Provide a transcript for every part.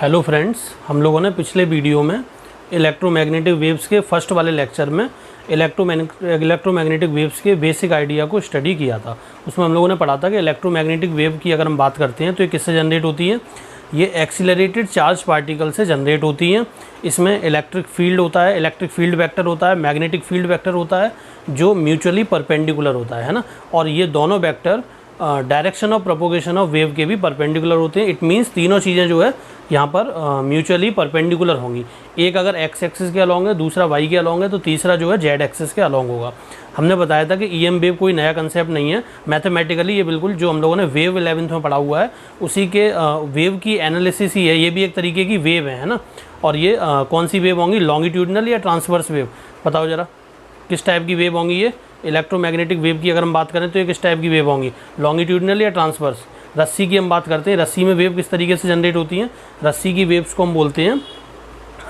Hello friends, हम लोगों ने पिछले वीडियो में इलेक्ट्रोमैग्नेटिक वेव्स के फर्स्ट वाले लेक्चर में इलेक्ट्रोमैग्नेटिक वेव्स के बेसिक आइडिया को स्टडी किया था। उसमें हम लोगों ने पढ़ा था कि इलेक्ट्रोमैग्नेटिक वेव की अगर हम बात करते हैं तो ये किससे जनरेट होती है। ये एक्सीलरेटेड चार्ज पार्टिकल से जनरेट होती हैं। इसमें इलेक्ट्रिक फील्ड होता है, इलेक्ट्रिक फील्ड वेक्टर होता है, मैग्नेटिक फील्ड वेक्टर होता है जो म्यूचुअली परपेंडिकुलर होता है ना। और ये दोनों vector direction of propagation of wave के भी परपेंडिकुलर होते हैं। इट मीन्स तीनों चीज़ें जो है यहाँ पर म्यूचुअली परपेंडिकुलर होंगी। एक अगर एक्स एक्सिस के अलॉन्ग है, दूसरा वाई के अलॉन्ग है, तो तीसरा जो है जेड एक्सिस के अलॉन्ग होगा। हमने बताया था कि ईएम वेव कोई नया कंसेप्ट नहीं है। मैथमेटिकली ये बिल्कुल जो हम लोगों ने वेव 11th में पढ़ा हुआ है उसी के वेव की एनालिसिस ही है। ये भी एक तरीके की वेव है ना। और ये कौन सी वेव होंगी, लॉन्गिट्यूडनल या ट्रांसवर्स वेव? बताओ ज़रा किस टाइप की वेव होंगी ये। इलेक्ट्रोमैग्नेटिक वेव की अगर हम बात करें तो ये किस टाइप की वेव होंगी, लॉन्गिट्यूडनल या ट्रांसवर्स? रस्सी की हम बात करते हैं, रस्सी में वेव किस तरीके से जनरेट होती है? रस्सी की वेव्स को हम बोलते हैं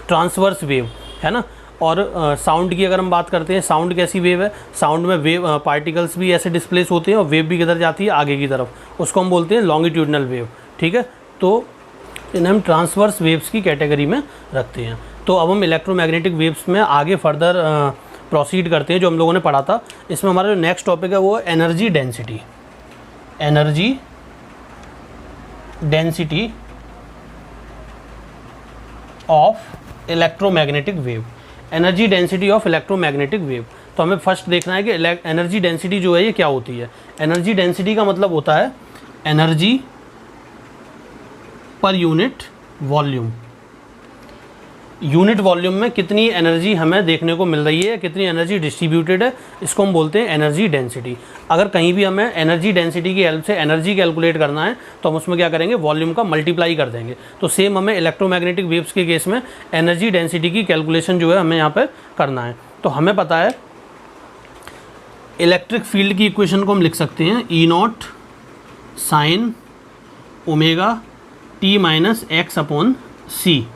ट्रांसवर्स वेव, है ना। और साउंड की अगर हम बात करते हैं, साउंड कैसी वेव है? साउंड में वेव पार्टिकल्स भी ऐसे डिस्प्लेस होते हैं और वेव भी किधर जाती है, आगे की तरफ। उसको हम बोलते हैं लॉन्गिट्यूडनल वेव, ठीक है। तो इन्हें हम ट्रांसवर्स वेव्स की कैटेगरी में रखते हैं। तो अब हम इलेक्ट्रोमैग्नेटिक वेव्स में आगे फर्दर प्रोसीड करते हैं जो हम लोगों ने पढ़ा था। इसमें हमारा जो नेक्स्ट टॉपिक है वो है energy density. Energy density of electromagnetic wave. Energy density of electromagnetic wave. तो हमें फर्स्ट देखना है कि एनर्जी डेंसिटी जो है ये क्या होती है। एनर्जी डेंसिटी का मतलब होता है energy per unit volume. Unit volume में कितनी एनर्जी हमें देखने को मिल रही है, कितनी एनर्जी डिस्ट्रीब्यूटेड है, इसको हम बोलते हैं एनर्जी डेंसिटी। अगर कहीं भी हमें एनर्जी डेंसिटी की हेल्प से एनर्जी कैलकुलेट करना है तो हम उसमें क्या करेंगे, वॉल्यूम का मल्टीप्लाई कर देंगे। तो सेम हमें इलेक्ट्रोमैग्नेटिक वेव्स के केस में एनर्जी डेंसिटी की कैलकुलेशन जो है हमें यहाँ पर करना है। तो हमें पता है इलेक्ट्रिक फील्ड की इक्वेशन को हम लिख सकते हैं E naught sine omega t minus x upon c,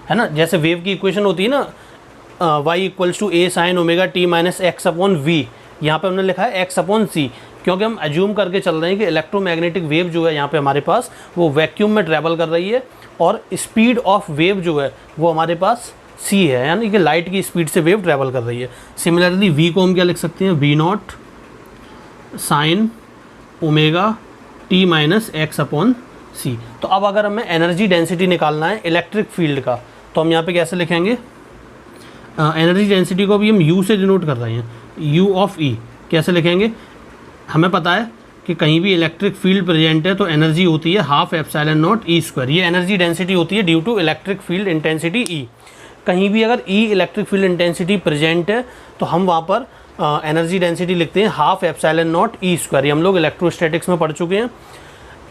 है ना। जैसे वेव की इक्वेशन होती है ना, y equals to A sine omega t minus x upon v. यहाँ पे हमने लिखा है एक्स अपॉन सी क्योंकि हम एज्यूम करके चल रहे हैं कि इलेक्ट्रोमैग्नेटिक वेव जो है यहाँ पे हमारे पास वो वैक्यूम में ट्रैवल कर रही है और स्पीड ऑफ वेव जो है वो हमारे पास सी है, यानी कि लाइट की स्पीड से वेव ट्रैवल कर रही है। सिमिलरली वी को हम क्या लिख सकते हैं, V naught sine omega t minus x upon c. तो अब अगर हमें एनर्जी डेंसिटी निकालना है इलेक्ट्रिक फील्ड का तो हम यहाँ पे कैसे लिखेंगे, एनर्जी डेंसिटी को भी हम U से डिनोट कर रहे हैं, U ऑफ E। कैसे लिखेंगे, हमें पता है कि कहीं भी इलेक्ट्रिक फील्ड प्रेजेंट है तो एनर्जी होती है half epsilon naught E square. ये एनर्जी डेंसिटी होती है due to electric field intensity E। कहीं भी अगर E electric field intensity present है तो हम वहाँ पर एनर्जी डेंसिटी लिखते हैं half epsilon naught E square. ये हम लोग इलेक्ट्रोस्टैटिक्स में पढ़ चुके हैं।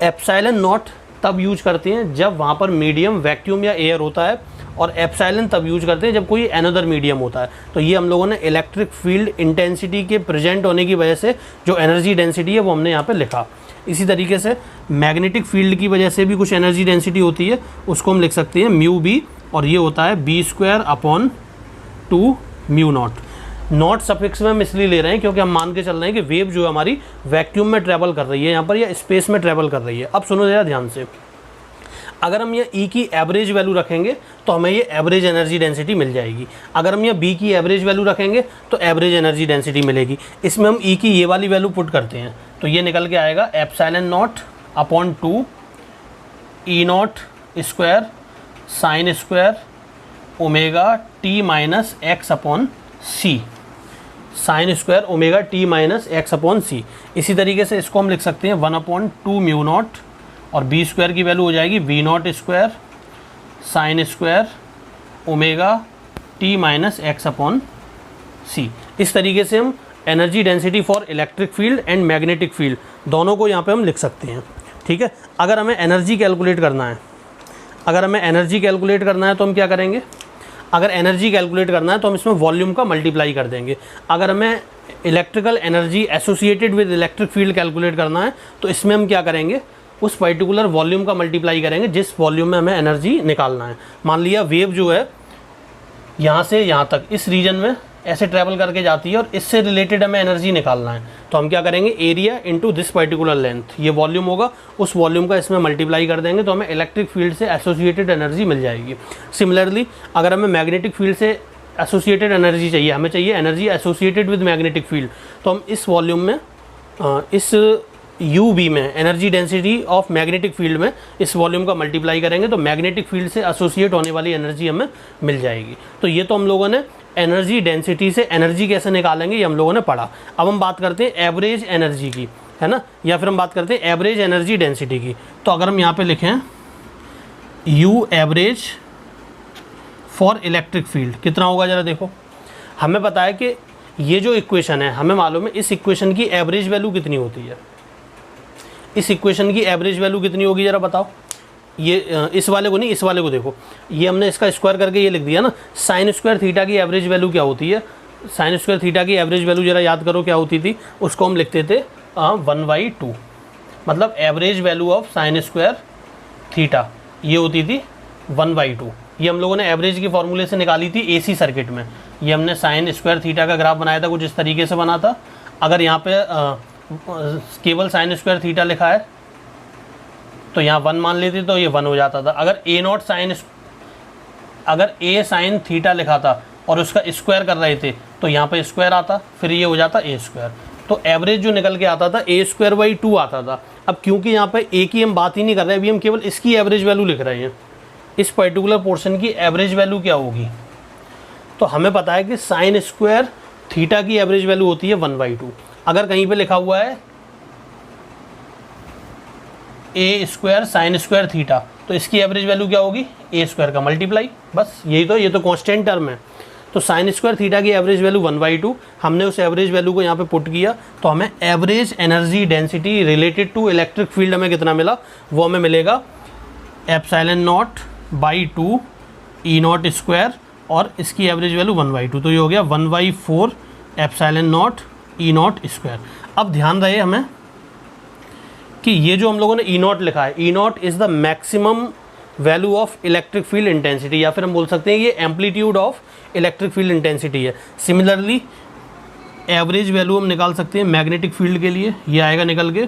एप्सिलॉन नॉट तब यूज करते हैं जब वहाँ पर मीडियम वैक्यूम या एयर होता है, और एप्सिलॉन तब यूज करते हैं जब कोई अनदर मीडियम होता है। तो ये हम लोगों ने इलेक्ट्रिक फील्ड इंटेंसिटी के प्रेजेंट होने की वजह से जो एनर्जी डेंसिटी है वो हमने यहाँ पे लिखा। इसी तरीके से मैग्नेटिक फील्ड की वजह से भी कुछ एनर्जी डेंसिटी होती है, उसको हम लिख सकते हैं म्यू बी, और ये होता है B square upon 2 mu naught. Naught suffix में हम इसलिए ले रहे हैं क्योंकि हम मान के चल रहे हैं कि वेव जो है हमारी वैक्यूम में ट्रैवल कर रही है यहाँ पर, या स्पेस में ट्रैवल कर रही है। अब सुनो जरा ध्यान से, अगर हम ये E की एवरेज वैल्यू रखेंगे तो हमें ये एवरेज एनर्जी डेंसिटी मिल जाएगी। अगर हम ये B की एवरेज वैल्यू रखेंगे तो एवरेज एनर्जी डेंसिटी मिलेगी। इसमें हम E की ये वाली वैल्यू पुट करते हैं तो ये निकल के आएगा epsilon naught upon 2 E naught square sine square omega t minus x upon c, sine square omega t minus x upon c. इसी तरीके से इसको हम लिख सकते हैं 1/2 म्यू नॉट, और बी स्क्वायर की वैल्यू हो जाएगी V naught square sine square omega t minus x upon c. इस तरीके से हम energy density for electric field and magnetic field दोनों को यहाँ पे हम लिख सकते हैं, ठीक है। अगर हमें एनर्जी कैलकुलेट करना है, तो हम क्या करेंगे, अगर एनर्जी कैलकुलेट करना है तो हम इसमें वॉल्यूम का मल्टीप्लाई कर देंगे। अगर हमें electrical energy associated with electric field calculate करना है तो इसमें हम क्या करेंगे, उस पर्टिकुलर वॉल्यूम का मल्टीप्लाई करेंगे जिस वॉल्यूम में हमें एनर्जी निकालना है। मान लिया वेव जो है यहाँ से यहाँ तक इस रीजन में ऐसे ट्रैवल करके जाती है और इससे रिलेटेड हमें एनर्जी निकालना है, तो हम क्या करेंगे, area into this particular length, ये वॉल्यूम होगा, उस वॉल्यूम का इसमें मल्टीप्लाई कर देंगे तो हमें इलेक्ट्रिक फील्ड से एसोसिएटेड एनर्जी मिल जाएगी। सिमिलरली अगर हमें मैग्नेटिक फील्ड से एसोसिएटेड एनर्जी चाहिए, हमें चाहिए energy associated with magnetic field, तो हम इस वॉल्यूम में इस यू बी में energy density of magnetic field में इस वॉल्यूम का मल्टीप्लाई करेंगे तो मैग्नेटिक फील्ड से एसोसिएट होने वाली एनर्जी हमें मिल जाएगी। तो ये तो हम लोगों ने एनर्जी डेंसिटी से एनर्जी कैसे निकालेंगे ये हम लोगों ने पढ़ा। अब हम बात करते हैं एवरेज एनर्जी की, है ना, या फिर हम बात करते हैं एवरेज एनर्जी डेंसिटी की। तो अगर हम यहाँ पे लिखें you average for electric field कितना होगा, ज़रा देखो, हमें पता है कि ये जो इक्वेशन है हमें मालूम है इस इक्वेशन की एवरेज वैल्यू कितनी होती है, इस इक्वेशन की एवरेज वैल्यू कितनी होगी ज़रा बताओ। ये इस वाले को नहीं, इस वाले को देखो, ये हमने इसका स्क्वायर करके ये लिख दिया ना, साइन स्क्वायर थीटा की एवरेज वैल्यू क्या होती है, साइन स्क्वायर थीटा की एवरेज वैल्यू ज़रा याद करो क्या होती थी, उसको हम लिखते थे 1/2, मतलब average value of sine square theta ये होती थी 1/2। ये हम लोगों ने एवरेज की फॉर्मूले से निकाली थी एसी सर्किट में। ये हमने साइन स्क्वायर थीटा का ग्राफ बनाया था, कुछ इस तरीके से बना था। अगर यहाँ पे केवल साइन स्क्वायर थीटा लिखा है तो यहाँ 1 मान लेते तो ये 1 हो जाता था। अगर अगर ए साइन थीटा लिखा था और उसका स्क्वायर कर रहे थे तो यहाँ पे स्क्वायर आता, फिर ये हो जाता ए स्क्वायर। तो एवरेज जो निकल के आता था a²/2 आता था। अब क्योंकि यहाँ पे ए की हम बात ही नहीं कर रहे, अभी हम केवल इसकी एवरेज वैल्यू लिख रहे हैं, इस पर्टिकुलर पोर्शन की एवरेज वैल्यू क्या होगी, तो हमें पता है कि साइन स्क्वायर थीटा की एवरेज वैल्यू होती है 1/2। अगर कहीं पे लिखा हुआ है a² साइन स्क्वायर थीटा तो इसकी एवरेज वैल्यू क्या होगी, a² का मल्टीप्लाई, बस यही तो, ये तो कांस्टेंट टर्म है। तो साइन स्क्वायर थीटा की एवरेज वैल्यू 1/2, हमने उस एवरेज वैल्यू को यहाँ पे पुट किया तो हमें average energy density related to electric field हमें कितना मिला, वो हमें मिलेगा ε0/2 E0² और इसकी एवरेज वैल्यू 1/2, तो ये हो गया 1/4 ε0 E0²। अब ध्यान रहे हमें कि ये जो हम लोगों ने E0 लिखा है, E0 is the maximum value of electric field intensity, या फिर हम बोल सकते हैं ये amplitude of electric field intensity है। सिमिलरली एवरेज वैल्यू हम निकाल सकते हैं मैग्नेटिक फील्ड के लिए, ये आएगा निकल के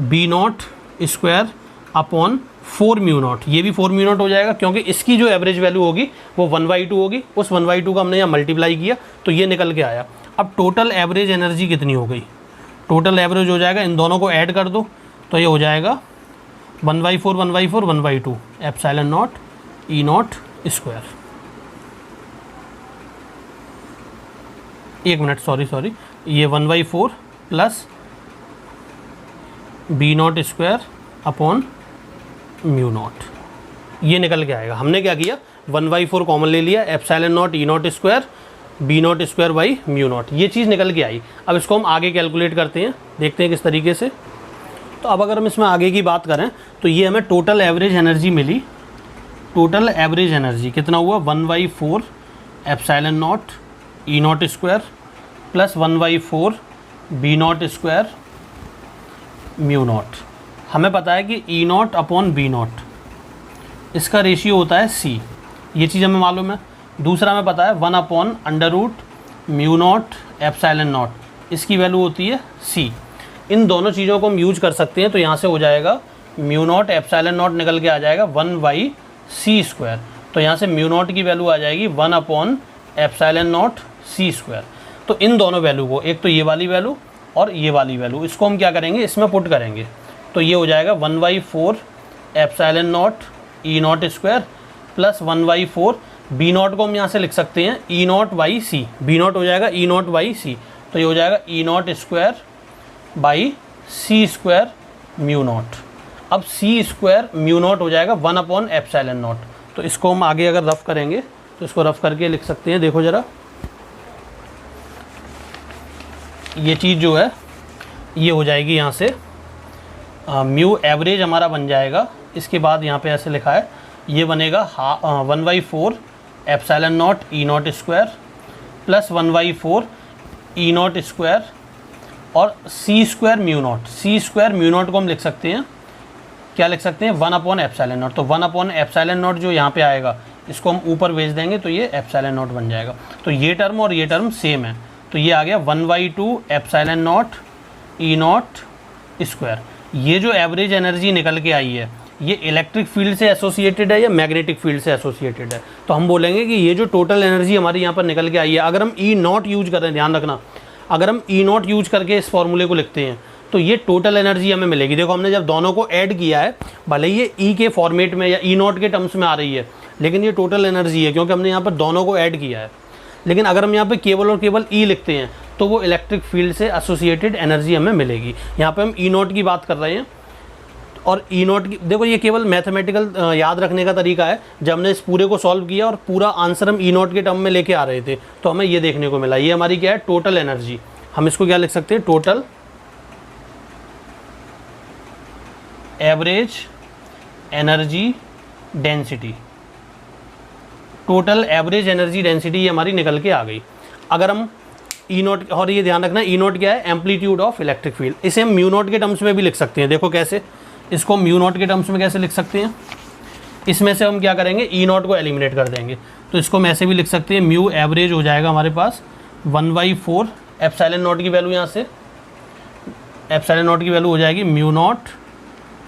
B0²/4μ0, ये भी 4μ0 हो जाएगा क्योंकि इसकी जो एवरेज वैल्यू होगी वो 1/2 होगी, उस 1/2 का हमने यहाँ मल्टीप्लाई किया तो ये निकल के आया। अब टोटल एवरेज एनर्जी कितनी हो गई, टोटल एवरेज हो जाएगा, इन दोनों को ऐड कर दो तो ये हो जाएगा 1/4 1/4 1/2 ε0 E0²। एक मिनट, सॉरी, ये 1/4 प्लस B0²/μ0 ये निकल के आएगा। हमने क्या किया, 1/4 कॉमन ले लिया, ε0 E0² B0²/μ0, ये चीज़ निकल के आई। अब इसको हम आगे कैलकुलेट करते हैं, देखते हैं किस तरीके से। तो अब अगर हम इसमें आगे की बात करें तो ये हमें टोटल एवरेज एनर्जी मिली, टोटल एवरेज एनर्जी कितना हुआ 1/4 ε0 E0² प्लस 1/4 B0²/μ0। हमें पता है कि E0/B0 इसका रेशियो होता है C, ये चीज़ हमें मालूम है। दूसरा हमें पता है 1/√μ0 ε0, इसकी वैल्यू होती है C। इन दोनों चीज़ों को हम यूज कर सकते हैं, तो यहाँ से हो जाएगा μ0 ε0 निकल के आ जाएगा 1/c², तो यहाँ से μ0 की वैल्यू आ जाएगी 1/ε0 c²। तो इन दोनों वैल्यू को, एक तो ये वाली वैल्यू और ये वाली वैल्यू, इसको हम क्या करेंगे, इसमें पुट करेंगे तो ये हो जाएगा 1/4 ε0 E0² प्लस 1/4 B0 को हम यहाँ से लिख सकते हैं E0/c, B0 हो जाएगा E0/c, तो ये हो जाएगा E0²/c²μ0। अब c²μ0 हो जाएगा 1/ε0, तो इसको हम आगे अगर रफ़ करेंगे तो इसको रफ़ करके लिख सकते हैं। देखो ज़रा, ये चीज़ जो है ये हो जाएगी यहाँ से म्यू एवरेज हमारा बन जाएगा। इसके बाद यहाँ पे ऐसे लिखा है, ये बनेगा 1/4 ε0 E0² प्लस 1/4 E0² और c²μ0, c²μ0 को हम लिख सकते हैं, क्या लिख सकते हैं 1/ε0। तो 1/ε0 जो यहाँ पे आएगा इसको हम ऊपर भेज देंगे तो ये एप्सिलॉन नॉट बन जाएगा। तो ये टर्म और ये टर्म सेम है, तो ये आ गया 1/2 epsilon naught E naught square. ये जो एवरेज एनर्जी निकल के आई है ये इलेक्ट्रिक फील्ड से एसोसिएटेड है या मैग्नेटिक फील्ड से एसोसिएटेड है? तो हम बोलेंगे कि ये जो टोटल एनर्जी हमारी यहाँ पर निकल के आई है, अगर हम ई नॉट यूज करें, ध्यान रखना, अगर हम ई नॉट यूज करके इस फॉर्मूले को लिखते हैं तो ये टोटल एनर्जी हमें मिलेगी। देखो हमने जब दोनों को ऐड किया है, भले ही ये ई के फॉर्मेट में या ई नॉट के टर्म्स में आ रही है, लेकिन ये टोटल एनर्जी है क्योंकि हमने यहाँ पर दोनों को ऐड किया है। लेकिन अगर हम यहाँ पे केवल और केवल ई लिखते हैं तो वो इलेक्ट्रिक फील्ड से एसोसिएटेड एनर्जी हमें मिलेगी। यहाँ पे हम ई नॉट की बात कर रहे हैं और ई नॉट की, देखो ये केवल मैथमेटिकल याद रखने का तरीका है। जब हमने इस पूरे को सॉल्व किया और पूरा आंसर हम ई नॉट के टर्म में लेके आ रहे थे तो हमें ये देखने को मिला, ये हमारी क्या है, टोटल एनर्जी। हम इसको क्या लिख सकते हैं, total average energy density. Total average energy density ये हमारी निकल के आ गई। अगर हम ई नॉट, और ये ध्यान रखना ई नॉट क्या है, एम्पलीट्यूड ऑफ इलेक्ट्रिक फील्ड। इसे हम म्यू नॉट के टर्म्स में भी लिख सकते हैं। देखो कैसे, इसको म्यू नॉट के टर्म्स में कैसे लिख सकते हैं, इसमें से हम क्या करेंगे, ई नॉट को एलिमिनेट कर देंगे। तो इसको हम ऐसे भी लिख सकते हैं, म्यू एवरेज हो जाएगा हमारे पास 1/4 एप्सिलॉन नॉट की वैल्यू, यहाँ से एप्सिलॉन नॉट की वैल्यू हो जाएगी म्यू नॉट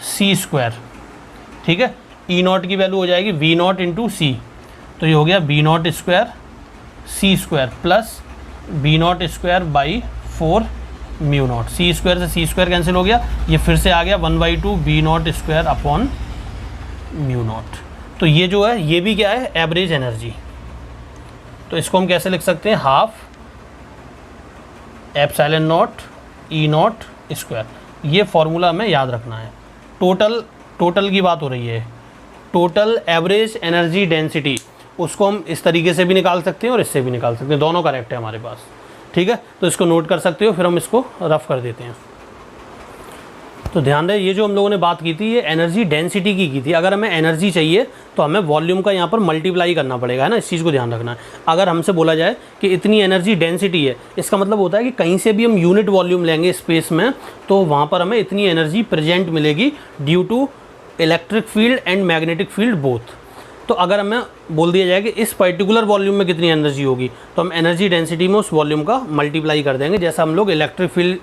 सी स्क्वायर, ठीक है। ई नॉट की वैल्यू हो जाएगी वी नॉट इंटू सी, तो ये हो गया B naught square C square plus B naught square by 4 mu naught. C square से सी स्क्वायर कैंसिल हो गया, ये फिर से आ गया 1/2 B naught square upon mu naught. तो ये जो है ये भी क्या है, एवरेज एनर्जी। तो इसको हम कैसे लिख सकते हैं, half epsilon naught E naught square. ये फॉर्मूला हमें याद रखना है। टोटल की बात हो रही है, टोटल एवरेज एनर्जी डेंसिटी, उसको हम इस तरीके से भी निकाल सकते हैं और इससे भी निकाल सकते हैं, दोनों करेक्ट है हमारे पास, ठीक है। तो इसको नोट कर सकते हो, फिर हम इसको रफ कर देते हैं। तो ध्यान रहे, ये जो हम लोगों ने बात की थी ये एनर्जी डेंसिटी की थी। अगर हमें एनर्जी चाहिए तो हमें वॉल्यूम का यहाँ पर मल्टीप्लाई करना पड़ेगा, है ना, इस चीज़ को ध्यान रखना है। अगर हमसे बोला जाए कि इतनी एनर्जी डेंसिटी है, इसका मतलब होता है कि कहीं से भी हम यूनिट वॉल्यूम लेंगे स्पेस में तो वहाँ पर हमें इतनी एनर्जी प्रेजेंट मिलेगी due to electric field and magnetic field both. तो अगर हमें बोल दिया जाए कि इस पर्टिकुलर वॉल्यूम में कितनी एनर्जी होगी तो हम एनर्जी डेंसिटी में उस वॉल्यूम का मल्टीप्लाई कर देंगे, जैसा हम लोग इलेक्ट्रिक फील्ड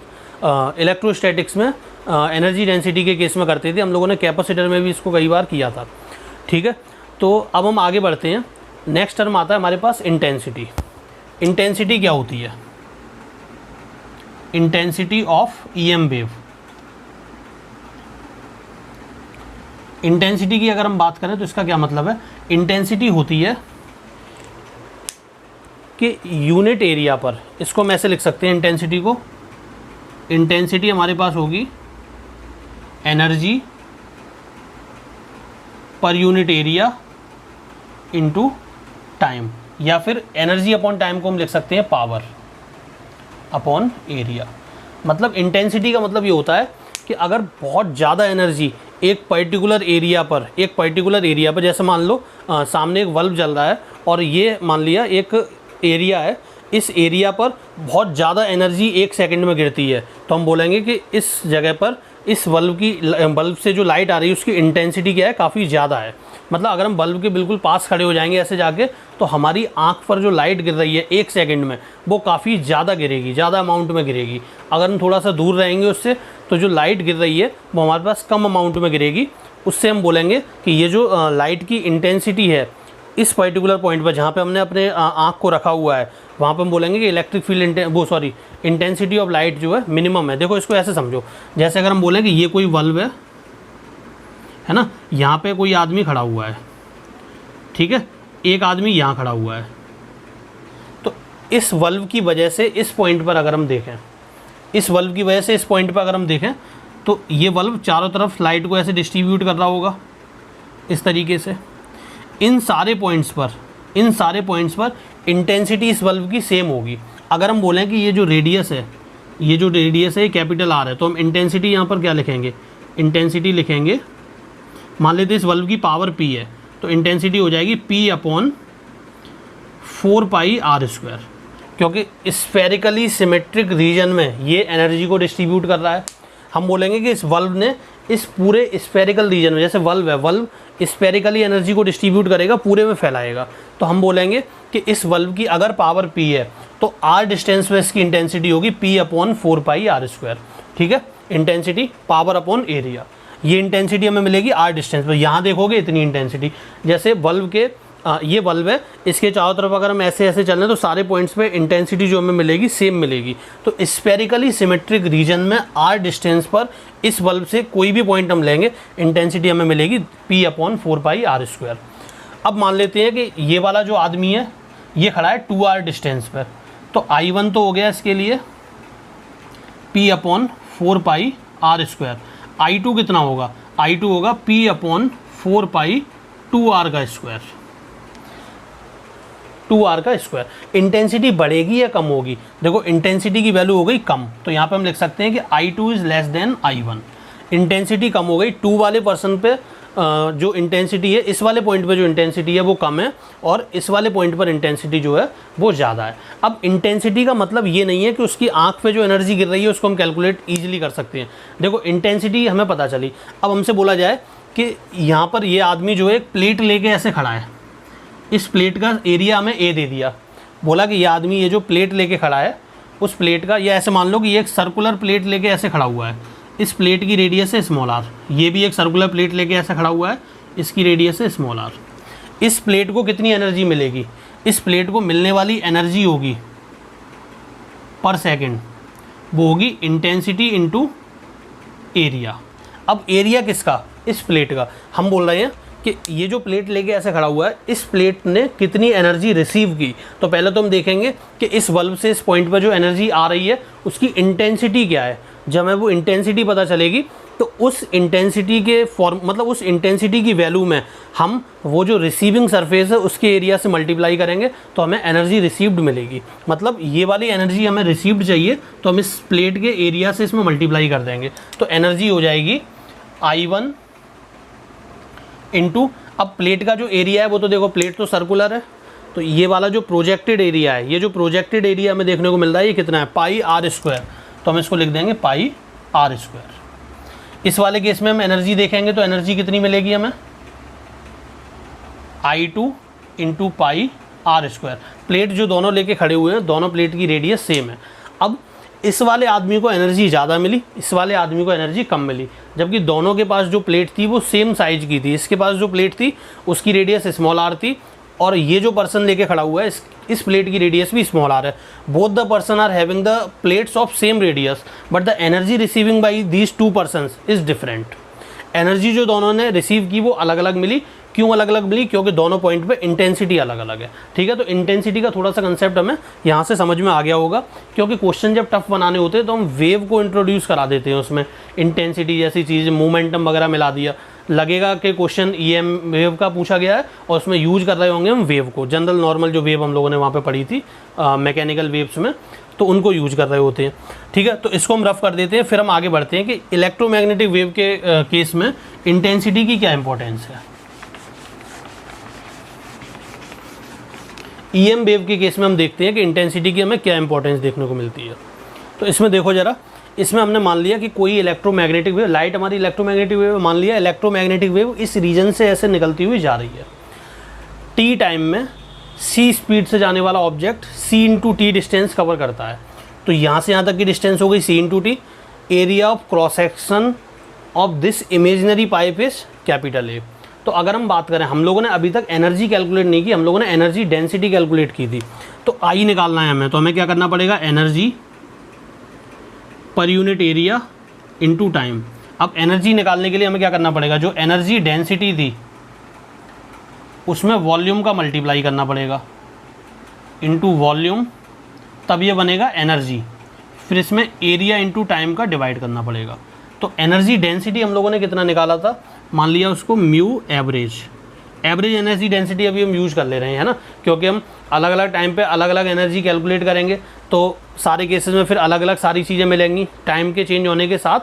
इलेक्ट्रोस्टैटिक्स में एनर्जी डेंसिटी के केस में करते थे। हम लोगों ने कैपेसिटर में भी इसको कई बार किया था, ठीक है। तो अब हम आगे बढ़ते हैं। नेक्स्ट टर्म आता है हमारे पास इंटेंसिटी। इंटेंसिटी क्या होती है, intensity of EM wave. Intensity की अगर हम बात करें तो इसका क्या मतलब है, इंटेंसिटी होती है कि यूनिट एरिया पर, इसको हम ऐसे लिख सकते हैं इंटेंसिटी को, इंटेंसिटी हमारे पास होगी energy per unit area into time, या फिर एनर्जी अपॉन टाइम को हम लिख सकते हैं पावर अपॉन एरिया। मतलब इंटेंसिटी का मतलब ये होता है कि अगर बहुत ज़्यादा एनर्जी एक पर्टिकुलर एरिया पर, जैसे मान लो सामने एक बल्ब जल रहा है और ये मान लिया एक एरिया है, इस एरिया पर बहुत ज़्यादा एनर्जी 1 सेकंड में गिरती है, तो हम बोलेंगे कि इस जगह पर इस बल्ब से जो लाइट आ रही है उसकी इंटेंसिटी क्या है, काफ़ी ज़्यादा है। मतलब अगर हम बल्ब के बिल्कुल पास खड़े हो जाएंगे ऐसे जाके, तो हमारी आँख पर जो लाइट गिर रही है 1 सेकंड में वो काफ़ी ज़्यादा गिरेगी, ज़्यादा अमाउंट में गिरेगी। अगर हम थोड़ा सा दूर रहेंगे उससे तो जो लाइट गिर रही है वो हमारे पास कम अमाउंट में गिरेगी। उससे हम बोलेंगे कि ये जो लाइट की इंटेंसिटी है इस पर्टिकुलर पॉइंट पर जहाँ पे हमने अपने आँख को रखा हुआ है, वहाँ पे हम बोलेंगे कि electric field intensity of light जो है मिनिमम है। देखो इसको ऐसे समझो, जैसे अगर हम बोलें कि ये कोई बल्ब है ना, यहाँ पे कोई आदमी खड़ा हुआ है, ठीक है, एक आदमी यहाँ खड़ा हुआ है, तो इस बल्ब की वजह से इस पॉइंट पर अगर हम देखें, इस बल्ब की वजह से इस पॉइंट पर अगर हम देखें तो ये बल्ब चारों तरफ लाइट को ऐसे डिस्ट्रीब्यूट कर रहा होगा इस तरीके से। इन सारे पॉइंट्स पर इंटेंसिटी इस बल्ब की सेम होगी। अगर हम बोलें कि ये जो रेडियस है ये कैपिटल आर है, तो हम इंटेंसिटी यहाँ पर क्या लिखेंगे, इंटेंसिटी लिखेंगे, मान लेते इस बल्ब की पावर P है, तो इंटेंसिटी हो जाएगी P अपॉन 4πr², क्योंकि स्फेरिकली सिमेट्रिक रीजन में ये एनर्जी को डिस्ट्रीब्यूट कर रहा है। हम बोलेंगे कि इस बल्ब ने इस पूरे स्फेरिकल रीजन में, जैसे वल्व है, वल्व स्फेरिकली एनर्जी को डिस्ट्रीब्यूट करेगा, पूरे में फैलाएगा। तो हम बोलेंगे कि इस वल्व की अगर पावर P है तो R डिस्टेंस में इसकी इंटेंसिटी होगी P/4πr²। ठीक है, इंटेंसिटी पावर अपॉन एरिया, ये इंटेंसिटी हमें मिलेगी R डिस्टेंस पर। यहाँ देखोगे इतनी इंटेंसिटी, जैसे वल्व के ये वल्व है, इसके चारों तरफ अगर हम ऐसे ऐसे चल रहे हैं तो सारे पॉइंट्स पे इंटेंसिटी जो हमें मिलेगी सेम मिलेगी। तो स्फेरिकली सिमेट्रिक रीजन में R डिस्टेंस पर इस वल्व से कोई भी पॉइंट हम लेंगे, इंटेंसिटी हमें मिलेगी P/4πr²। अब मान लेते हैं कि ये वाला जो आदमी है ये खड़ा है 2R डिस्टेंस पर, तो I1 तो हो गया इसके लिए P/4πr²। I2 कितना होगा, I2 होगा P/4π2R का स्क्वायर, 2R का स्क्वायर। इंटेंसिटी बढ़ेगी या कम होगी, देखो इंटेंसिटी की वैल्यू हो गई कम, तो यहाँ पे हम लिख सकते हैं कि I2 is less than I1। Intensity कम हो गई, 2 वाले पर्सन पे जो इंटेंसिटी है, इस वाले पॉइंट पे जो इंटेंसिटी है वो कम है, और इस वाले पॉइंट पर इंटेंसिटी जो है वो ज़्यादा है। अब इंटेंसिटी का मतलब ये नहीं है कि उसकी आंख पे जो एनर्जी गिर रही है उसको हम कैलकुलेट ईजिली कर सकते हैं। देखो इंटेंसिटी हमें पता चली, अब हमसे बोला जाए कि यहाँ पर ये आदमी जो है एक प्लेट लेके ऐसे खड़ा है, इस प्लेट का एरिया हमें ए दे दिया, बोला कि ये आदमी ये जो प्लेट लेके खड़ा है उस प्लेट का, या ऐसे मान लो कि ये एक सर्कुलर प्लेट लेके ऐसे खड़ा हुआ है, इस प्लेट की रेडियस है स्मॉल r, ये भी एक सर्कुलर प्लेट लेके ऐसा खड़ा हुआ है, इसकी रेडियस है स्मॉल r। इस प्लेट को कितनी एनर्जी मिलेगी, इस प्लेट को मिलने वाली एनर्जी होगी पर सेकेंड, वो होगी इंटेंसिटी इनटू एरिया। अब एरिया किसका, इस प्लेट का। हम बोल रहे हैं कि ये जो प्लेट लेके ऐसे खड़ा हुआ है, इस प्लेट ने कितनी एनर्जी रिसीव की। तो पहले तो हम देखेंगे कि इस वल्व से इस पॉइंट पर जो एनर्जी आ रही है उसकी इंटेंसिटी क्या है। जब हमें वो इंटेंसिटी पता चलेगी तो उस इंटेंसिटी के मतलब उस इंटेंसिटी की वैल्यू में हम वो जो रिसीविंग सरफेस है उसके एरिया से मल्टीप्लाई करेंगे तो हमें एनर्जी रिसीव्ड मिलेगी। मतलब ये वाली एनर्जी हमें रिसीव्ड चाहिए तो हम इस प्लेट के एरिया से इसमें मल्टीप्लाई कर देंगे, तो एनर्जी हो जाएगी I1 इंटू, अब प्लेट का जो एरिया है वो तो देखो प्लेट तो सर्कुलर है, तो ये वाला जो प्रोजेक्टेड एरिया है, ये जो प्रोजेक्टेड एरिया हमें देखने को मिल रहा है ये कितना है πr², तो हम इसको लिख देंगे πr²। इस वाले केस में हम एनर्जी देखेंगे तो एनर्जी कितनी मिलेगी हमें, I2 इंटू πr²। प्लेट जो दोनों लेके खड़े हुए हैं, दोनों प्लेट की रेडियस सेम है। अब इस वाले आदमी को एनर्जी ज़्यादा मिली, इस वाले आदमी को एनर्जी कम मिली, जबकि दोनों के पास जो प्लेट थी वो सेम साइज की थी। इसके पास जो प्लेट थी उसकी रेडियस स्मॉल r थी, और ये जो पर्सन लेके खड़ा हुआ है इस प्लेट की रेडियस भी स्मॉल r है। Both the person are having the plates of same radius but the energy receiving by these two persons is different. Energy जो दोनों ने रिसीव की वो अलग अलग मिली। क्यों अलग अलग मिली, क्योंकि दोनों पॉइंट पे इंटेंसिटी अलग अलग है। ठीक है, तो इंटेंसिटी का थोड़ा सा कंसेप्ट हमें यहाँ से समझ में आ गया होगा, क्योंकि क्वेश्चन जब टफ बनाने होते हैं तो हम वेव को इंट्रोड्यूस करा देते हैं उसमें, इंटेंसिटी जैसी चीज़, मोमेंटम वगैरह मिला दिया। लगेगा कि क्वेश्चन EM वेव का पूछा गया है और उसमें यूज कर रहे होंगे हम वेव को, जनरल नॉर्मल जो वेव हम लोगों ने वहाँ पे पढ़ी थी मैकेनिकल वेव्स में, तो उनको यूज कर रहे होते हैं। ठीक है, तो इसको हम रफ कर देते हैं, फिर हम आगे बढ़ते हैं कि इलेक्ट्रोमैग्नेटिक वेव के केस में इंटेंसिटी की क्या इंपॉर्टेंस है। EM वेव के केस में हम देखते हैं कि इंटेंसिटी की हमें क्या इंपॉर्टेंस देखने को मिलती है। तो इसमें देखो ज़रा, इसमें हमने मान लिया कि कोई इलेक्ट्रोमैग्नेटिक वेव, लाइट हमारी इलेक्ट्रोमैग्नेटिक वेव, मान लिया इलेक्ट्रोमैग्नेटिक वेव इस रीजन से ऐसे निकलती हुई जा रही है। t टाइम में c स्पीड से जाने वाला object c into T distance cover करता है। तो यहाँ से यहाँ तक की डिस्टेंस हो गई c into t. Area of cross section of this imaginary pipe is capital A। तो अगर हम बात करें, हम लोगों ने अभी तक एनर्जी कैलकुलेट नहीं की, हम लोगों ने एनर्जी डेंसिटी कैलकुलेट की थी। तो I निकालना है हमें, तो हमें क्या करना पड़ेगा, energy per unit area into time. अब एनर्जी निकालने के लिए हमें क्या करना पड़ेगा, जो एनर्जी डेंसिटी थी उसमें वॉल्यूम का मल्टीप्लाई करना पड़ेगा इनटू वॉल्यूम, तब ये बनेगा एनर्जी। फिर इसमें एरिया इनटू टाइम का डिवाइड करना पड़ेगा। तो एनर्जी डेंसिटी हम लोगों ने कितना निकाला था, मान लिया उसको mu average. Average energy density अभी हम यूज कर ले रहे हैं, है ना, क्योंकि हम अलग अलग टाइम पे अलग अलग एनर्जी कैलकुलेट करेंगे तो सारे केसेस में फिर अलग अलग सारी चीज़ें मिलेंगी। टाइम के चेंज होने के साथ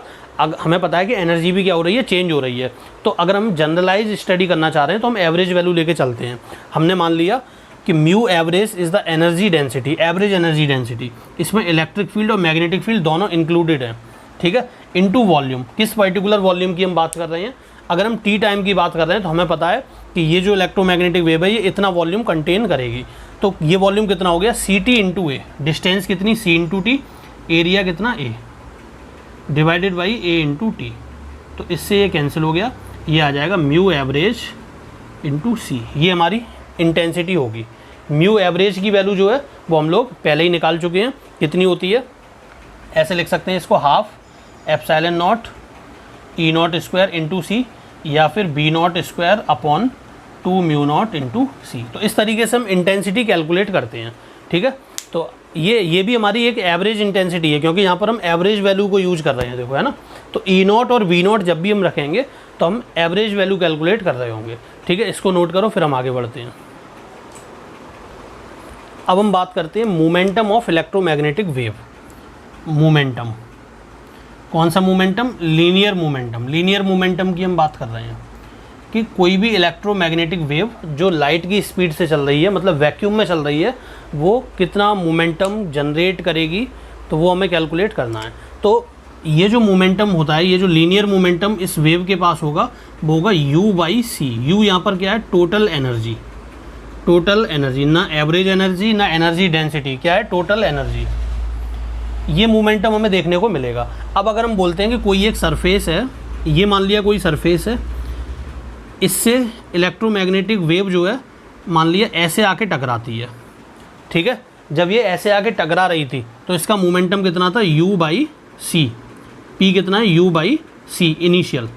हमें पता है कि एनर्जी भी क्या हो रही है, चेंज हो रही है। तो अगर हम जनरलाइज स्टडी करना चाह रहे हैं तो हम एवरेज वैल्यू लेके चलते हैं। हमने मान लिया कि mu average is the energy density, average energy density. इसमें इलेक्ट्रिक फील्ड और मैग्नेटिक फील्ड दोनों इंक्लूडेड हैं। ठीक है, इनटू वॉल्यूम। किस पर्टिकुलर वॉल्यूम की हम बात कर रहे हैं? अगर हम टी टाइम की बात कर रहे हैं तो हमें पता है कि ये जो इलेक्ट्रोमैग्नेटिक वेव है ये इतना वॉल्यूम कंटेन करेगी। तो ये वॉल्यूम कितना हो गया? C t into A, distance कितनी? सी इंटू टी, एरिया कितना? A, divided by A into t. तो इससे ये कैंसिल हो गया, ये आ जाएगा म्यू एवरेज इंटू सी। ये हमारी इंटेंसिटी होगी। म्यू एवरेज की वैल्यू जो है वो हम लोग पहले ही निकाल चुके हैं, कितनी होती है? ऐसे लिख सकते हैं इसको, half epsilon naught E naught square into c, या फिर B naught square upon 2 mu naught into c. तो इस तरीके से हम इंटेंसिटी कैलकुलेट करते हैं, ठीक है। तो ये भी हमारी एक एवरेज इंटेंसिटी है, क्योंकि यहाँ पर हम एवरेज वैल्यू को यूज कर रहे हैं, देखो, है ना। तो ई नॉट और वी नॉट जब भी हम रखेंगे तो हम एवरेज वैल्यू कैलकुलेट कर रहे होंगे, ठीक है। इसको नोट करो, फिर हम आगे बढ़ते हैं। अब हम बात करते हैं momentum of electromagnetic wave. Momentum, कौन सा momentum? Linear momentum. Linear momentum की हम बात कर रहे हैं कि कोई भी इलेक्ट्रोमैग्नेटिक वेव जो लाइट की स्पीड से चल रही है, मतलब वैक्यूम में चल रही है, वो कितना मोमेंटम जनरेट करेगी, तो वो हमें कैलकुलेट करना है। तो ये जो मोमेंटम होता है, ये जो लीनियर मोमेंटम इस वेव के पास होगा, वो होगा u बाई सी। यू यहाँ पर क्या है? Total energy. टोटल एनर्जी, ना एवरेज एनर्जी ना एनर्जी डेंसिटी, क्या है? Total energy. ये मोमेंटम हमें देखने को मिलेगा। अब अगर हम बोलते हैं कि कोई एक सरफेस है, ये मान लिया कोई सरफेस है, इससे इलेक्ट्रोमैग्नेटिक वेव जो है मान लिया ऐसे आके टकराती है, ठीक है। जब ये ऐसे आके टकरा रही थी तो इसका मोमेंटम कितना था? u by C. p कितना है? u by C initial.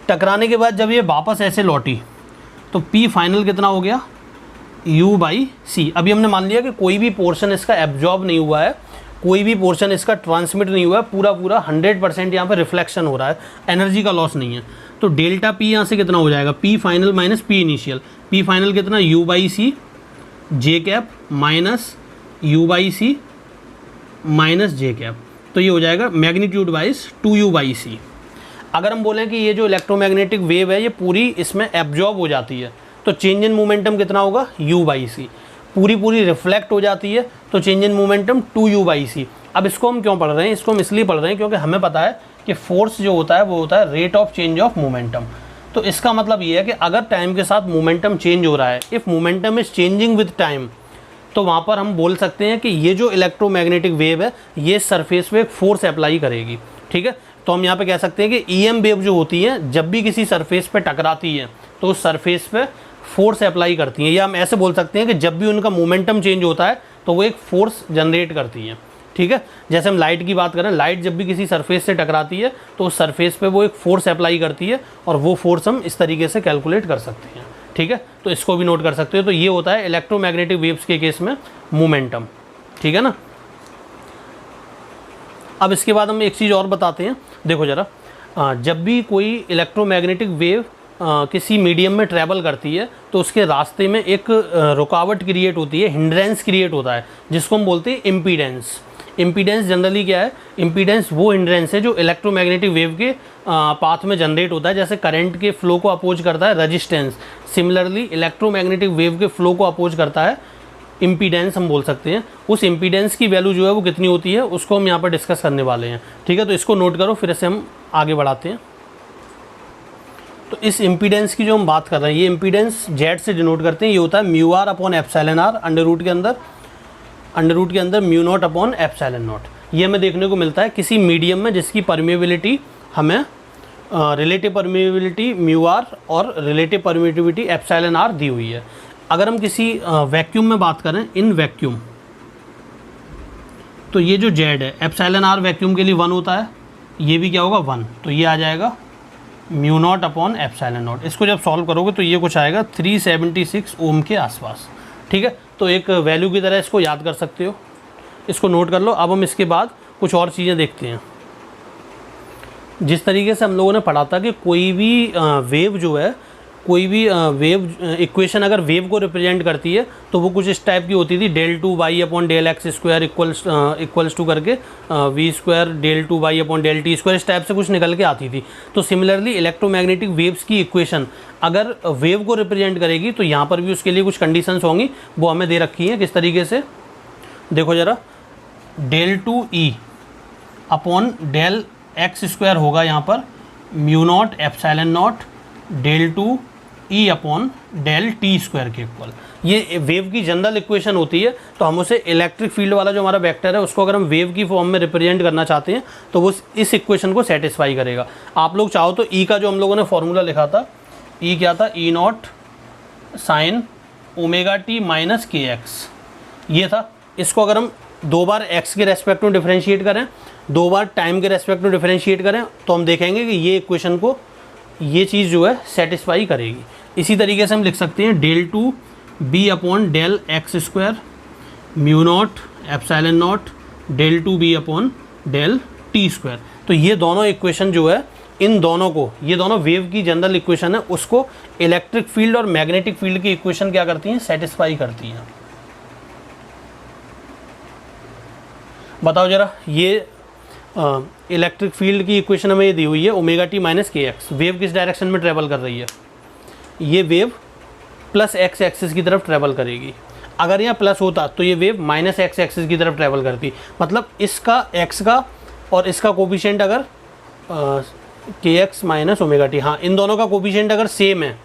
टकराने के बाद जब ये वापस ऐसे लौटी तो p फाइनल कितना हो गया? u बाई सी। अभी हमने मान लिया कि कोई भी पोर्शन इसका एब्जॉर्ब नहीं हुआ है, कोई भी पोर्शन इसका ट्रांसमिट नहीं हुआ है, पूरा 100% यहाँ पर रिफ्लेक्शन हो रहा है, एनर्जी का लॉस नहीं है। तो डेल्टा p यहाँ से कितना हो जाएगा? p final minus p initial. p final कितना? u by C J cap minus u by C minus J cap. तो ये हो जाएगा मैग्नीट्यूड वाइज 2u बाई सी। अगर हम बोलें कि ये जो इलेक्ट्रोमैग्नेटिक वेव है ये पूरी इसमें एब्जॉर्ब हो जाती है, तो चेंज इन मोमेंटम कितना होगा? u by c. पूरी रिफ्लेक्ट हो जाती है तो change in momentum 2u by c. अब इसको हम क्यों पढ़ रहे हैं? इसको हम इसलिए पढ़ रहे हैं क्योंकि हमें पता है कि फोर्स जो होता है वो होता है rate of change of momentum. तो इसका मतलब ये है कि अगर टाइम के साथ मोमेंटम चेंज हो रहा है, if momentum is changing with time, तो वहाँ पर हम बोल सकते हैं कि ये जो इलेक्ट्रोमैग्नेटिक वेव है ये सरफेस पे एक फोर्स अप्लाई करेगी, ठीक है। तो हम यहाँ पे कह सकते हैं कि ईएम वेव जो होती है जब भी किसी सरफेस पे टकराती है तो उस सरफेस पे फोर्स अप्लाई करती हैं, या हम ऐसे बोल सकते हैं कि जब भी उनका मोमेंटम चेंज होता है तो वो एक फोर्स जनरेट करती हैं, ठीक है। जैसे हम लाइट की बात करें, लाइट जब भी किसी सरफेस से टकराती है तो उस सरफेस पे वो एक फोर्स अप्लाई करती है, और वो फोर्स हम इस तरीके से कैलकुलेट कर सकते हैं, ठीक है। तो इसको भी नोट कर सकते हो। तो ये होता है इलेक्ट्रोमैग्नेटिक वेव्स के केस में मोमेंटम, ठीक है ना। अब इसके बाद हम एक चीज़ और बताते हैं, देखो ज़रा, जब भी कोई इलेक्ट्रोमैग्नेटिक वेव किसी मीडियम में ट्रैवल करती है तो उसके रास्ते में एक रुकावट क्रिएट होती है, हिंड्रेंस क्रिएट होता है, जिसको हम बोलते हैं इम्पीडेंस। इम्पीडेंस जनरली क्या है? इम्पीडेंस वो हिंड्रेंस है जो इलेक्ट्रोमैग्नेटिक वेव के पाथ में जनरेट होता है। जैसे करंट के फ्लो को अपोज करता है रेजिस्टेंस, सिमिलरली इलेक्ट्रोमैग्नेटिक वेव के फ्लो को अपोज करता है इम्पीडेंस, हम बोल सकते हैं। उस इम्पीडेंस की वैल्यू जो है वो कितनी होती है उसको हम यहाँ पर डिस्कस करने वाले हैं, ठीक है। तो इसको नोट करो, फिर से हम आगे बढ़ाते हैं। तो इस इम्पीडेंस की जो हम बात कर रहे हैं, ये इम्पीडेंस जेड से डिनोट करते हैं। ये होता है mu R upon epsilon R, under root के अंदर mu naught upon epsilon naught. ये हमें देखने को मिलता है किसी मीडियम में जिसकी परमिएबिलिटी हमें रिलेटिव परमिएबिलिटी म्यू आर और रिलेटिव परमिटिविटी एप्सिलॉन आर दी हुई है। अगर हम किसी वैक्यूम में बात करें, इन वैक्यूम, तो ये जो जेड है एप्सिलॉन आर वैक्यूम के लिए 1 होता है, ये भी क्या होगा 1, तो ये आ जाएगा mu naught upon epsilon not. इसको जब सॉल्व करोगे तो ये कुछ आएगा 376 ओम के आसपास, ठीक है। तो एक वैल्यू की तरह इसको याद कर सकते हो, इसको नोट कर लो। अब हम इसके बाद कुछ और चीज़ें देखते हैं। जिस तरीके से हम लोगों ने पढ़ा था कि कोई भी वेव जो है, कोई भी वेव इक्वेशन अगर वेव को रिप्रेजेंट करती है तो वो कुछ इस टाइप की होती थी, del 2y upon del x square equals to करके V square del 2y upon del t square, इस टाइप से कुछ निकल के आती थी। तो सिमिलरली इलेक्ट्रोमैग्नेटिक वेव्स की इक्वेशन अगर वेव को रिप्रेजेंट करेगी तो यहाँ पर भी उसके लिए कुछ कंडीशंस होंगी, वो हमें दे रखी हैं। किस तरीके से, देखो ज़रा, del 2e upon del x square होगा यहाँ पर mu naught epsilon naught del two E upon del t square के इक्वल। ये वेव की जनरल इक्वेशन होती है, तो हम उसे इलेक्ट्रिक फील्ड वाला जो हमारा वेक्टर है उसको अगर हम वेव की फॉर्म में रिप्रेजेंट करना चाहते हैं तो वो इस इक्वेशन को सेटिस्फाई करेगा। आप लोग चाहो तो ई का जो हम लोगों ने फॉर्मूला लिखा था, ई क्या था, E naught sine omega t minus k x, ये था। इसको अगर हम 2 बार एक्स के रेस्पेक्ट में डिफरेंशिएट करें, 2 बार टाइम के रेस्पेक्ट में डिफरेंशिएट करें, तो हम देखेंगे कि ये इक्वेशन को ये चीज़ जो है सेटिस्फाई करेगी। इसी तरीके से हम लिख सकते हैं del two B upon del x square mu naught epsilon naught del two B upon del t square. तो ये दोनों इक्वेशन जो है, इन दोनों को, ये दोनों वेव की जनरल इक्वेशन है, उसको इलेक्ट्रिक फील्ड और मैग्नेटिक फील्ड की इक्वेशन क्या करती हैं, सेटिस्फाई करती हैं। बताओ जरा, ये इलेक्ट्रिक फील्ड की इक्वेशन हमें ये दी हुई है omega t minus k x. Wave किस डायरेक्शन में ट्रेवल कर रही है, ये वेव प्लस एक्स एक्सिस की तरफ ट्रेवल करेगी। अगर यहाँ प्लस होता तो ये वेव माइनस एक्स एक्सिस की तरफ ट्रेवल करती। मतलब इसका एक्स का और इसका कोफिशिएंट अगर के एक्स माइनस ओमेगा टी, हाँ, इन दोनों का कोफिशिएंट अगर सेम है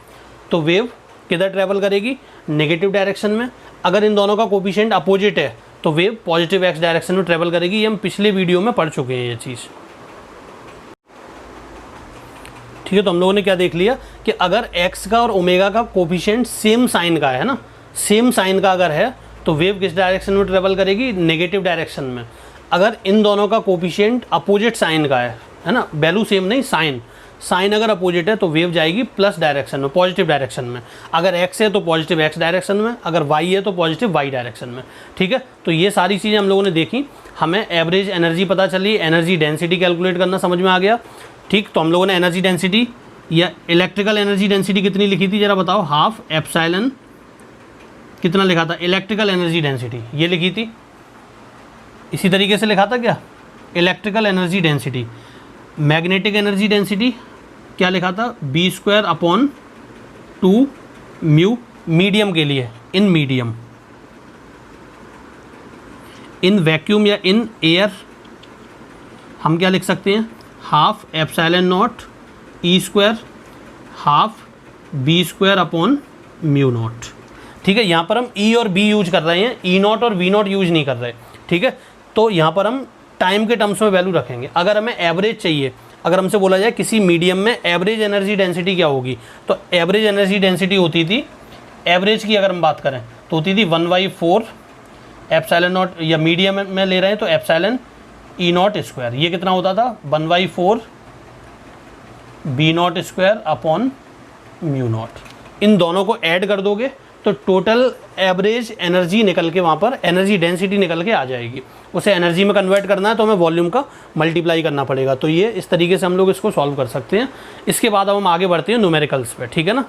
तो वेव किधर ट्रेवल करेगी, नेगेटिव डायरेक्शन में। अगर इन दोनों का कोफिशिएंट अपोजिट है तो वेव पॉजिटिव एक्स डायरेक्शन में ट्रेवल करेगी। ये हम पिछले वीडियो में पढ़ चुके हैं ये चीज़। ठीक है, तो हम लोगों ने क्या देख लिया कि अगर x का और ओमेगा का कोफिशिएंट सेम साइन का है ना, सेम साइन का अगर है तो वेव किस डायरेक्शन में ट्रेवल करेगी, नेगेटिव डायरेक्शन में। अगर इन दोनों का कोफिशिएंट अपोजिट साइन का है ना, वैल्यू सेम नहीं, साइन अगर अपोजिट है तो वेव जाएगी प्लस डायरेक्शन में, पॉजिटिव डायरेक्शन में। अगर x है तो पॉजिटिव x डायरेक्शन में, अगर y है तो पॉजिटिव y डायरेक्शन में। ठीक है, तो ये सारी चीज़ें हम लोगों ने देखी। हमें एवरेज एनर्जी पता चली, एनर्जी डेंसिटी कैलकुलेट करना समझ में आ गया। ठीक, तो हम लोगों ने एनर्जी डेंसिटी या इलेक्ट्रिकल एनर्जी डेंसिटी कितनी लिखी थी, जरा बताओ, हाफ एप्सिलॉन कितना लिखा था, इलेक्ट्रिकल एनर्जी डेंसिटी ये लिखी थी। इसी तरीके से लिखा था क्या, electrical energy density. Magnetic energy density क्या लिखा था, B square upon 2 mu, medium के लिए, इन मीडियम। इन वैक्यूम या इन एयर हम क्या लिख सकते हैं, half epsilon naught E square half B square upon mu naught. ठीक है, यहाँ पर हम ई और बी यूज कर रहे हैं, ई नॉट और वी नॉट यूज नहीं कर रहे। ठीक है, तो यहाँ पर हम टाइम के टर्म्स में वैल्यू रखेंगे। अगर हमें एवरेज चाहिए, अगर हमसे बोला जाए किसी मीडियम में एवरेज एनर्जी डेंसिटी क्या होगी, तो एवरेज एनर्जी डेंसिटी होती थी, एवरेज की अगर हम बात करें तो होती थी 1/4 एप्सिलॉन नॉट, या मीडियम में ले रहे हैं तो एप्सिलॉन ई नॉट स्क्वायर। ये कितना होता था, 1/4 B naught square upon mu naught. इन दोनों को ऐड कर दोगे तो टोटल एवरेज एनर्जी निकल के वहाँ पर एनर्जी डेंसिटी निकल के आ जाएगी। उसे एनर्जी में कन्वर्ट करना है तो हमें वॉल्यूम का मल्टीप्लाई करना पड़ेगा। तो ये इस तरीके से हम लोग इसको सॉल्व कर सकते हैं। इसके बाद अब हम आगे बढ़ते हैं न्यूमेरिकल्स पे। ठीक है ना,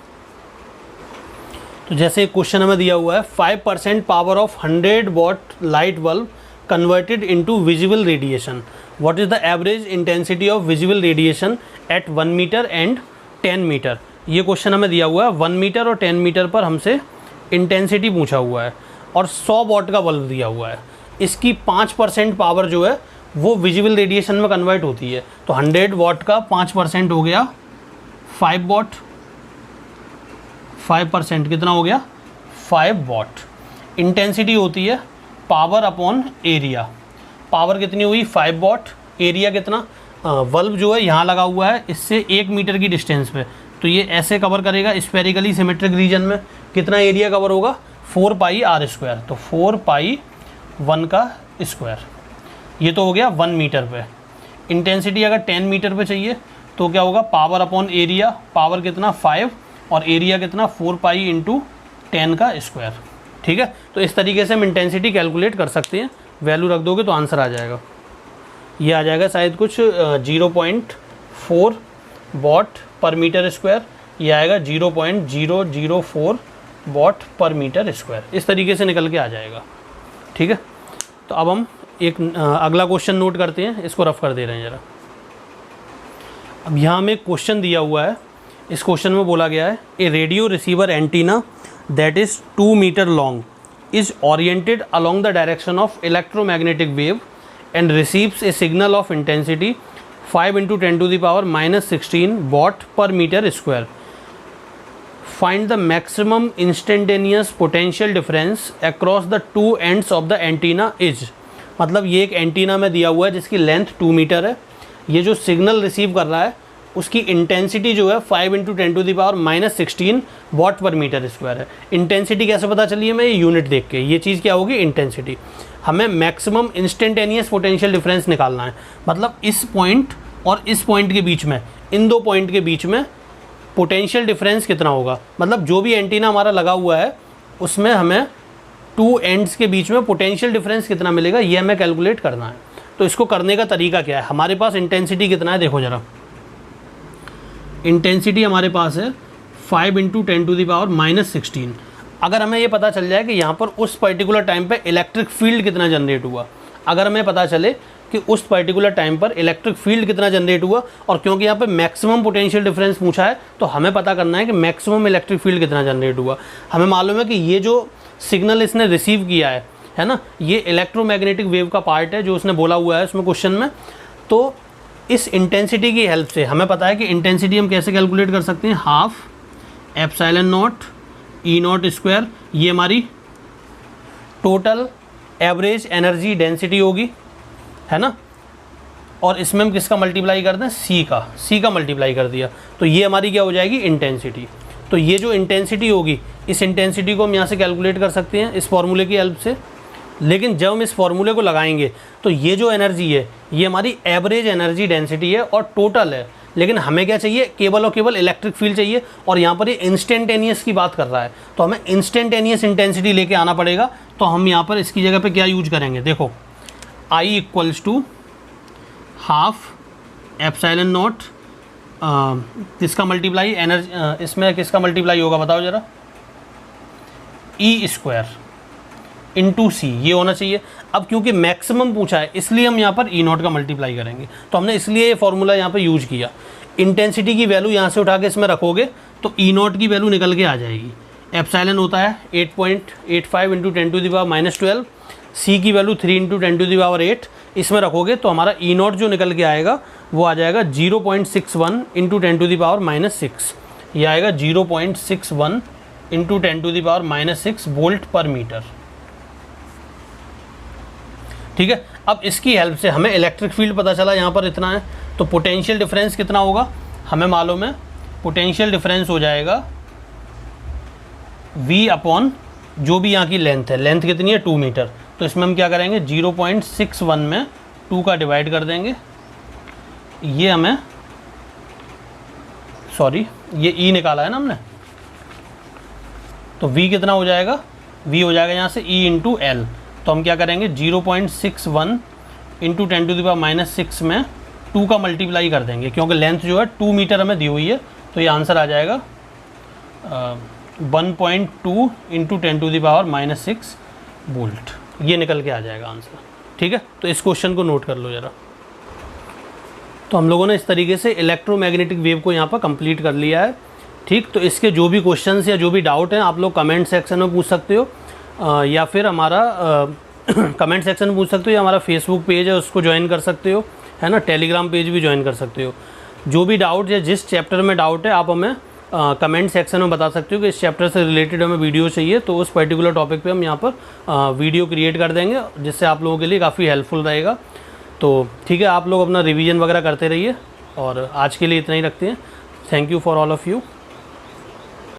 तो जैसे क्वेश्चन हमें दिया हुआ है 5% power of 100 watt light bulb converted into visible radiation, what is the average intensity of visible radiation at 1 meter and 10 meter. ये क्वेश्चन हमें दिया हुआ है 1 मीटर और 10 मीटर पर हमसे इंटेंसिटी पूछा हुआ है और 100 वॉट का बल्ब दिया हुआ है। इसकी 5% पावर जो है वो विजिबल रेडिएशन में कन्वर्ट होती है। तो 100 वॉट का 5% हो गया 5 वॉट, 5% कितना हो गया 5 वॉट। इंटेंसिटी होती है पावर अपॉन एरिया। पावर कितनी हुई 5 वॉट, एरिया कितना, बल्ब जो है यहाँ लगा हुआ है इससे 1 मीटर की डिस्टेंस पे, तो ये ऐसे कवर करेगा स्फेरिकली सिमेट्रिक रीजन में। कितना एरिया कवर होगा 4 पाई आर स्क्वायर, तो 4 पाई 1 का स्क्वायर। ये तो हो गया 1 मीटर पे। इंटेंसिटी अगर 10 मीटर पे चाहिए तो क्या होगा पावर अपॉन एरिया, पावर कितना 5 और एरिया कितना 4 पाई इंटू 10 का स्क्वायर। ठीक है, तो इस तरीके से हम इंटेंसिटी कैलकुलेट कर सकते हैं। वैल्यू रख दोगे तो आंसर आ जाएगा, ये आ जाएगा शायद कुछ 0.4 वॉट पर मीटर स्क्वायर, ये आएगा 0.004 वॉट पर मीटर स्क्वायर। इस तरीके से निकल के आ जाएगा। ठीक है, तो अब हम एक अगला क्वेश्चन नोट करते हैं, इसको रफ कर दे रहे हैं ज़रा। अब यहाँ हमें एक क्वेश्चन दिया हुआ है। इस क्वेश्चन में बोला गया है a radio receiver antenna that is 2 metre long is oriented along the direction of electromagnetic wave and receives a signal of intensity 5 into 10 to the power minus 16 watt per meter square. Find the maximum instantaneous potential difference across the two ends of the antenna is. मतलब ये एक antenna में दिया हुआ है जिसकी length 2 metre है। ये जो सिग्नल रिसीव कर रहा है उसकी इंटेंसिटी जो है 5 into 10 to the power minus 16 watt per meter square है। इंटेंसिटी कैसे पता चली है? मैं ये यूनिट देख के, ये चीज़ क्या होगी? इंटेंसिटी। हमें मैक्सिमम इंस्टेंटेनियस पोटेंशियल डिफरेंस निकालना है, मतलब इस पॉइंट और इस पॉइंट के बीच में, इन दो पॉइंट के बीच में पोटेंशियल डिफरेंस कितना होगा। मतलब जो भी एंटीना हमारा लगा हुआ है उसमें हमें टू एंड्स के बीच में पोटेंशियल डिफरेंस कितना मिलेगा, ये हमें कैलकुलेट करना है। तो इसको करने का तरीका क्या है? हमारे पास इंटेंसिटी कितना है, देखो ज़रा। इंटेंसिटी हमारे पास है 5 into 10 to the power minus 16। अगर हमें ये पता चल जाए कि यहाँ पर उस पर्टिकुलर टाइम पे इलेक्ट्रिक फील्ड कितना जनरेट हुआ, अगर हमें पता चले कि उस पर्टिकुलर टाइम पर इलेक्ट्रिक फील्ड कितना जनरेट हुआ, और क्योंकि यहाँ पे मैक्सिमम पोटेंशियल डिफरेंस पूछा है तो हमें पता करना है कि मैक्सिमम इलेक्ट्रिक फील्ड कितना जनरेट हुआ। हमें मालूम है कि ये जो सिग्नल इसने रिसीव किया है ना, ये इलेक्ट्रोमैग्नेटिक वेव का पार्ट है जो उसने बोला हुआ है उसमें क्वेश्चन में। तो इस इंटेंसिटी की हेल्प से हमें पता है कि इंटेंसिटी हम कैसे कैलकुलेट कर सकते हैं, half epsilon naught E naught square, ये हमारी टोटल एवरेज एनर्जी डेंसिटी होगी, है ना। और इसमें हम किसका मल्टीप्लाई कर दें, सी का मल्टीप्लाई कर दिया, तो ये हमारी क्या हो जाएगी, इंटेंसिटी। तो ये जो इंटेंसिटी होगी, इस इंटेंसिटी को हम यहाँ से कैलकुलेट कर सकते हैं इस फॉर्मूले की हेल्प से। लेकिन जब हम इस फॉर्मूले को लगाएंगे तो ये जो एनर्जी है ये हमारी एवरेज एनर्जी डेंसिटी है और टोटल है। लेकिन हमें क्या चाहिए, केवल और केवल इलेक्ट्रिक फील्ड चाहिए, और यहाँ पर ये इंस्टेंटेनियस की बात कर रहा है, तो हमें इंस्टेंटेनियस इंटेंसिटी लेके आना पड़ेगा। तो हम यहाँ पर इसकी जगह पे क्या यूज करेंगे, देखो I equals to half epsilon naught, किसका मल्टीप्लाई एनर्जी, इसमें किसका मल्टीप्लाई होगा बताओ ज़रा, ई स्क्वायर इंटू सी, ये होना चाहिए। अब क्योंकि मैक्सिमम पूछा है इसलिए हम यहाँ पर ई नॉट का मल्टीप्लाई करेंगे, तो हमने इसलिए ये फॉर्मूला यहाँ पर यूज किया। इंटेंसिटी की वैल्यू यहाँ से उठा के इसमें रखोगे तो ई नॉट की वैल्यू निकल के आ जाएगी। एप्सिलॉन होता है 8.85 into 10 to the power minus 12, C की value 3 into 10 to the power 8, इसमें रखोगे तो हमारा ई नॉट जो निकल के आएगा वो आ जाएगा 0.61 into 10 to the power minus 6, ये आएगा 0.61 into 10 to the power minus 6 volt per meter. ठीक है, अब इसकी हेल्प से हमें इलेक्ट्रिक फील्ड पता चला यहाँ पर इतना है, तो पोटेंशियल डिफरेंस कितना होगा हमें मालूम है, पोटेंशियल डिफरेंस हो जाएगा V अपॉन जो भी यहाँ की लेंथ है, लेंथ कितनी है 2 मीटर, तो इसमें हम क्या करेंगे 0.61 में 2 का डिवाइड कर देंगे, ये हमें ये E निकाला है ना हमने, तो V कितना हो जाएगा, V हो जाएगा यहाँ से E इंटू एल, तो हम क्या करेंगे 0.61 into 10 to the power minus 6 में 2 का मल्टीप्लाई कर देंगे, क्योंकि लेंथ जो है 2 मीटर हमें दी हुई है, तो ये आंसर आ जाएगा 1.2 into 10 to the power minus 6 volt, ये निकल के आ जाएगा आंसर। ठीक है, तो इस क्वेश्चन को नोट कर लो ज़रा। तो हम लोगों ने इस तरीके से इलेक्ट्रोमैग्नेटिक वेव को यहाँ पर कंप्लीट कर लिया है। ठीक, तो इसके जो भी क्वेश्चंस या जो भी डाउट हैं आप लोग कमेंट सेक्शन में पूछ सकते हो, या फिर हमारा कमेंट सेक्शन में पूछ सकते हो, या हमारा फेसबुक पेज है उसको ज्वाइन कर सकते हो, है ना, टेलीग्राम पेज भी ज्वाइन कर सकते हो। जो भी डाउट या जिस चैप्टर में डाउट है आप हमें कमेंट सेक्शन में बता सकते हो कि इस चैप्टर से रिलेटेड हमें वीडियो चाहिए, तो उस पर्टिकुलर टॉपिक पे हम यहाँ पर वीडियो क्रिएट कर देंगे, जिससे आप लोगों के लिए काफ़ी हेल्पफुल रहेगा। तो ठीक है, आप लोग अपना रिवीजन वगैरह करते रहिए, और आज के लिए इतना ही रखते हैं। Thank you for all of you.